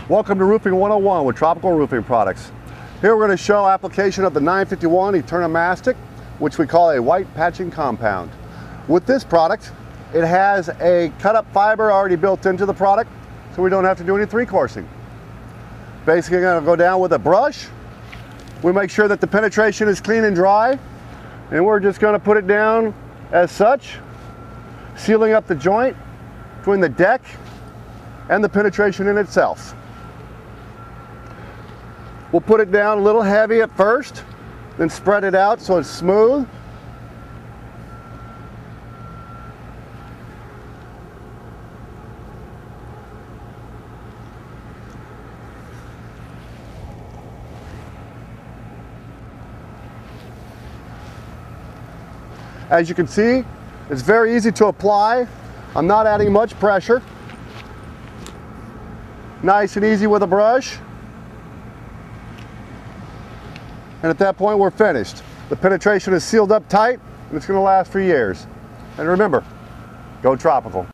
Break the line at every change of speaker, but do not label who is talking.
Welcome to Roofing 101 with Tropical Roofing Products. Here we're going to show application of the 951 Eterna Mastic, which we call a white patching compound. With this product, it has a cut-up fiber already built into the product, so we don't have to do any three-coursing. Basically, I'm going to go down with a brush. We make sure that the penetration is clean and dry, and we're just going to put it down as such, sealing up the joint between the deck and the penetration in itself. We'll put it down a little heavy at first, then spread it out so it's smooth. As you can see, it's very easy to apply. I'm not adding much pressure. Nice and easy with a brush. And at that point, we're finished. The penetration is sealed up tight, and it's going to last for years. And remember, go tropical.